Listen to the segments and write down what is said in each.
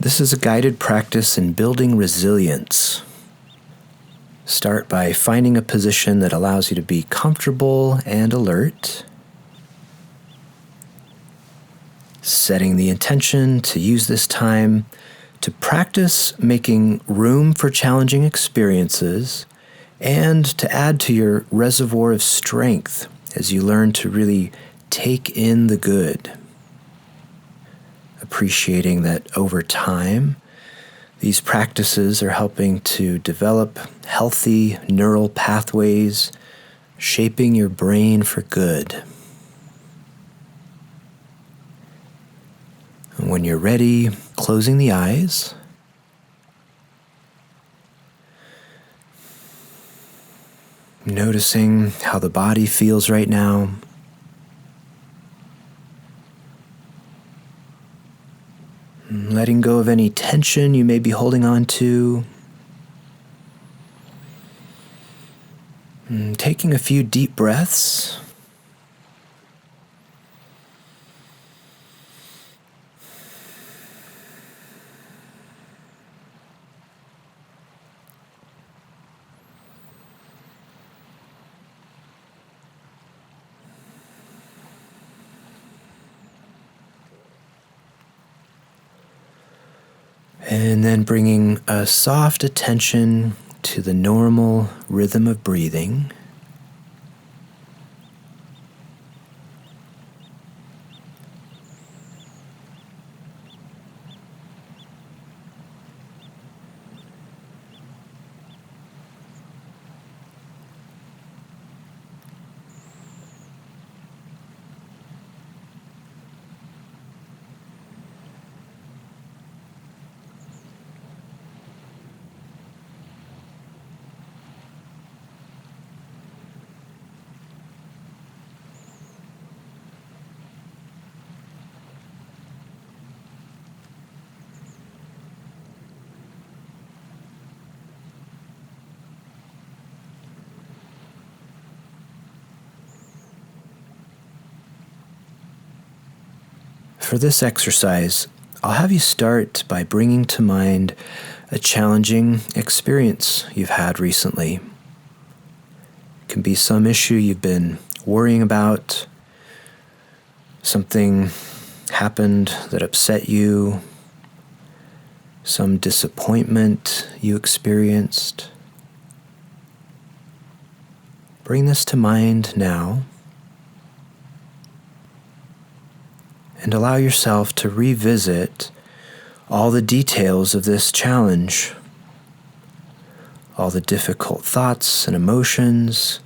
This is a guided practice in building resilience. Start by finding a position that allows you to be comfortable and alert. Setting the intention to use this time to practice making room for challenging experiences and to add to your reservoir of strength as you learn to really take in the good. Appreciating that over time, these practices are helping to develop healthy neural pathways, shaping your brain for good. And when you're ready, closing the eyes. Noticing how the body feels right now. Letting go of any tension you may be holding on to. Taking a few deep breaths. And then bringing a soft attention to the normal rhythm of breathing. For this exercise, I'll have you start by bringing to mind a challenging experience you've had recently. It can be some issue you've been worrying about, something happened that upset you, some disappointment you experienced. Bring this to mind now. And allow yourself to revisit all the details of this challenge, all the difficult thoughts and emotions,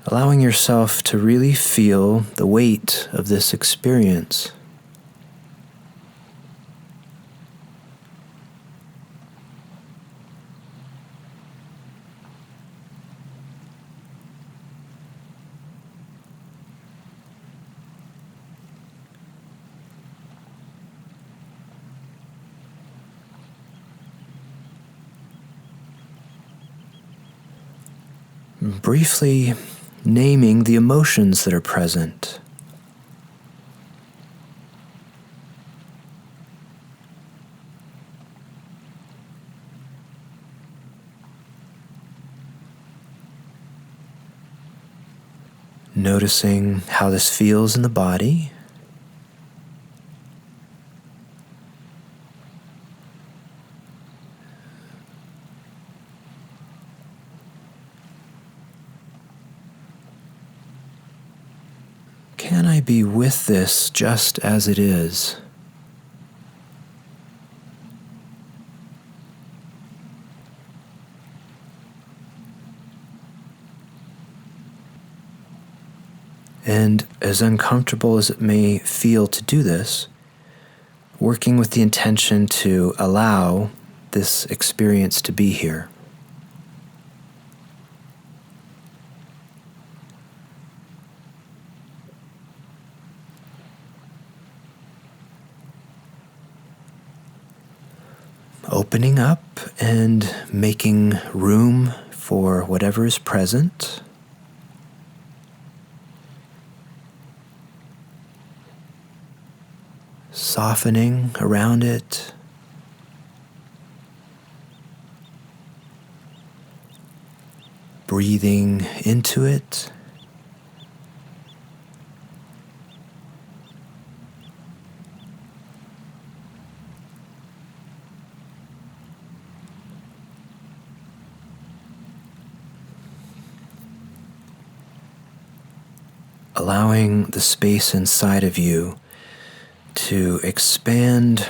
allowing yourself to really feel the weight of this experience. Briefly naming the emotions that are present. Noticing how this feels in the body. Can I be with this just as it is? And as uncomfortable as it may feel to do this, working with the intention to allow this experience to be here. Opening up and making room for whatever is present. softening around it. Breathing into it. Allowing the space inside of you to expand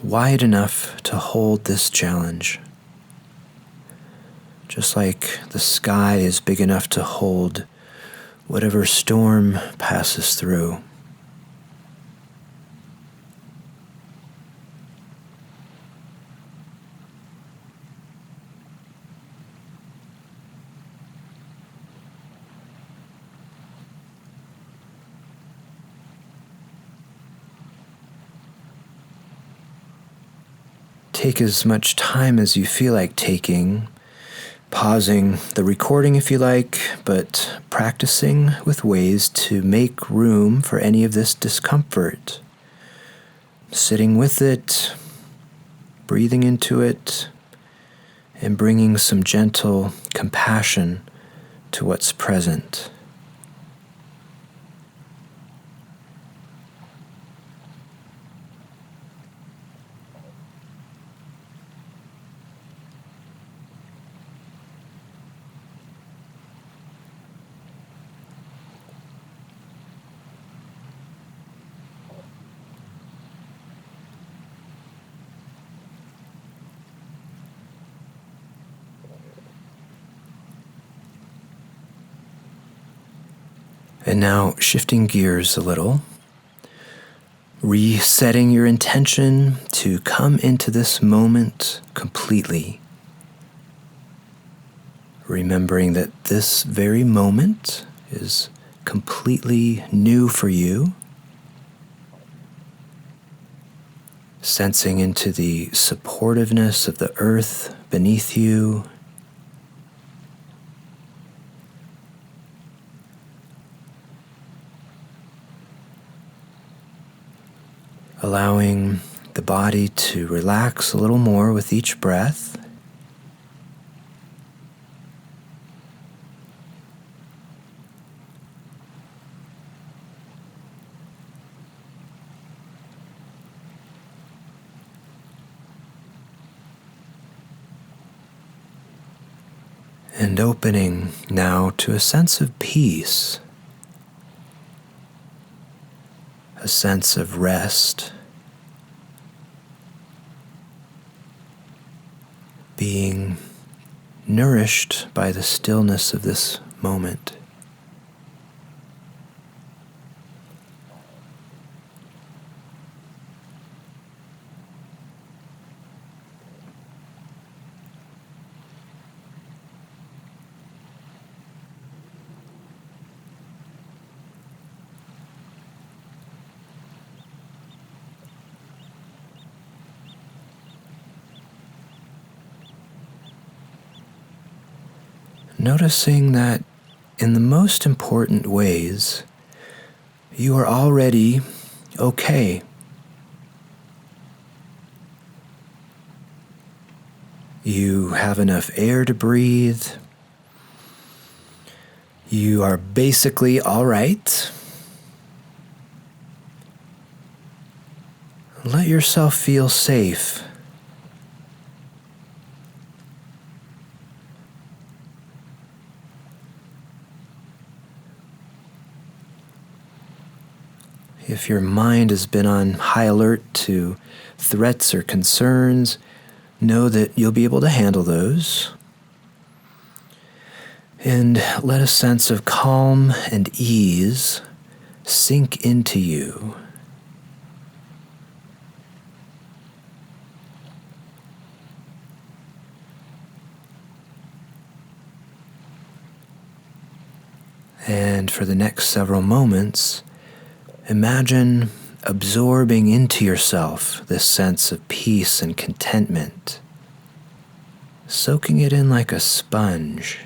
wide enough to hold this challenge. Just like the sky is big enough to hold whatever storm passes through. Take as much time as you feel like taking, pausing the recording if you like, but practicing with ways to make room for any of this discomfort. Sitting with it, breathing into it, and bringing some gentle compassion to what's present. And now shifting gears a little, resetting your intention to come into this moment completely. Remembering that this very moment is completely new for you. Sensing into the supportiveness of the earth beneath you. Allowing the body to relax a little more with each breath. And opening now to a sense of peace, a sense of rest, being nourished by the stillness of this moment. Noticing that in the most important ways, you are already okay. You have enough air to breathe. You are basically all right. Let yourself feel safe. If your mind has been on high alert to threats or concerns, know that you'll be able to handle those. And let a sense of calm and ease sink into you. And for the next several moments, imagine absorbing into yourself this sense of peace and contentment, soaking it in like a sponge.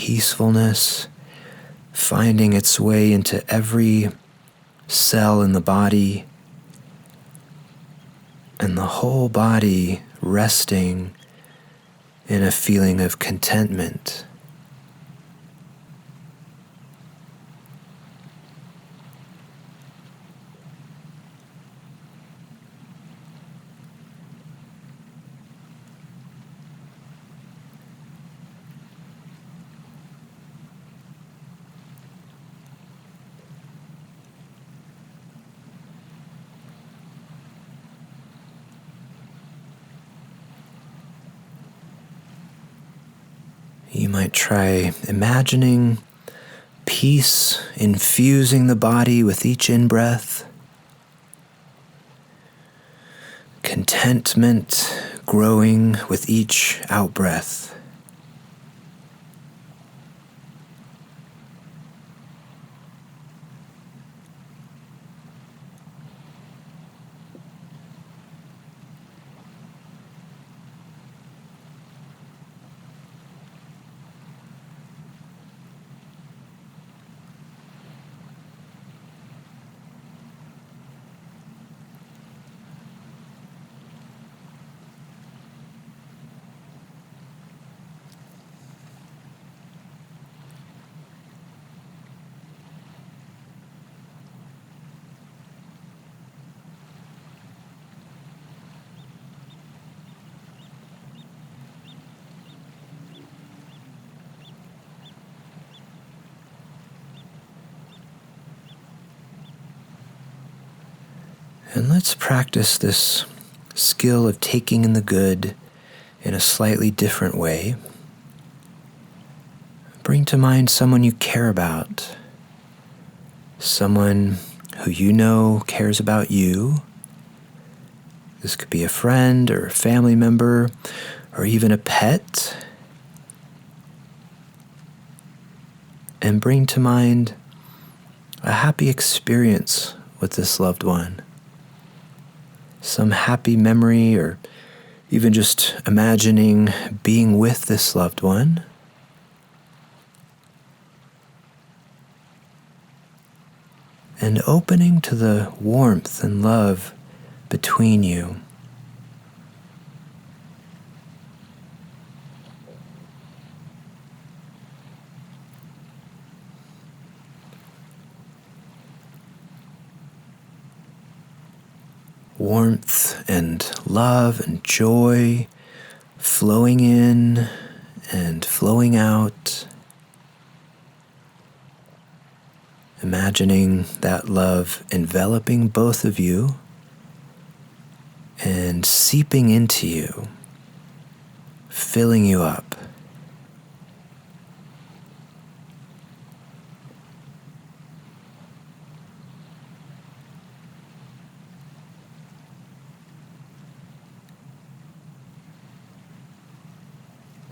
peacefulness finding its way into every cell in the body, and the whole body resting in a feeling of contentment. You might try imagining peace infusing the body with each in-breath, contentment growing with each out-breath. And let's practice this skill of taking in the good in a slightly different way. Bring to mind someone you care about, someone who you know cares about you. This could be a friend or a family member or even a pet. And bring to mind a happy experience with this loved one. Some happy memory, or even just imagining being with this loved one. And opening to the warmth and love between you. Warmth and love and joy flowing in and flowing out. Imagining that love enveloping both of you and seeping into you, filling you up.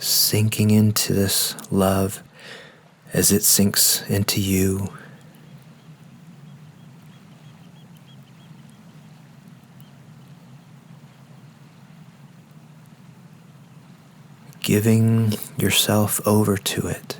Sinking into this love as it sinks into you. Giving yourself over to it.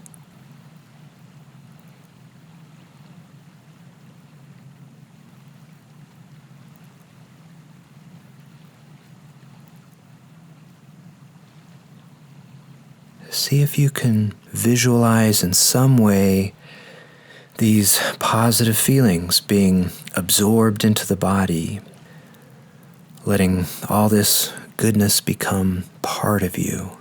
See if you can visualize in some way these positive feelings being absorbed into the body, letting all this goodness become part of you.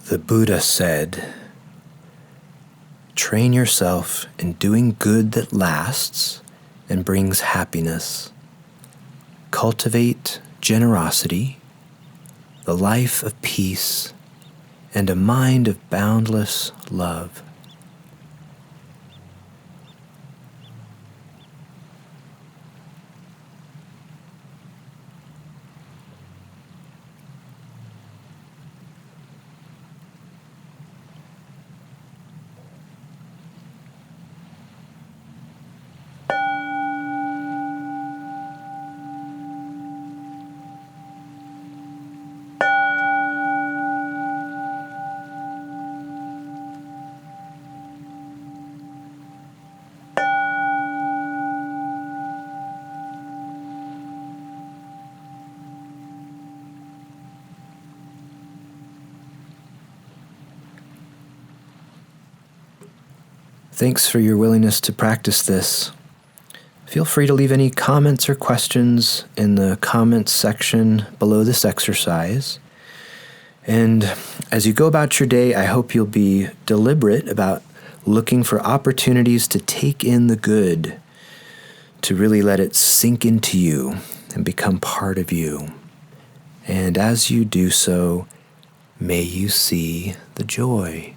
The Buddha said, "Train yourself in doing good that lasts and brings happiness. Cultivate generosity, the life of peace, and a mind of boundless love. Thanks for your willingness to practice this. Feel free to leave any comments or questions in the comments section below this exercise. And as you go about your day, I hope you'll be deliberate about looking for opportunities to take in the good, to really let it sink into you and become part of you. And as you do so, may you see the joy.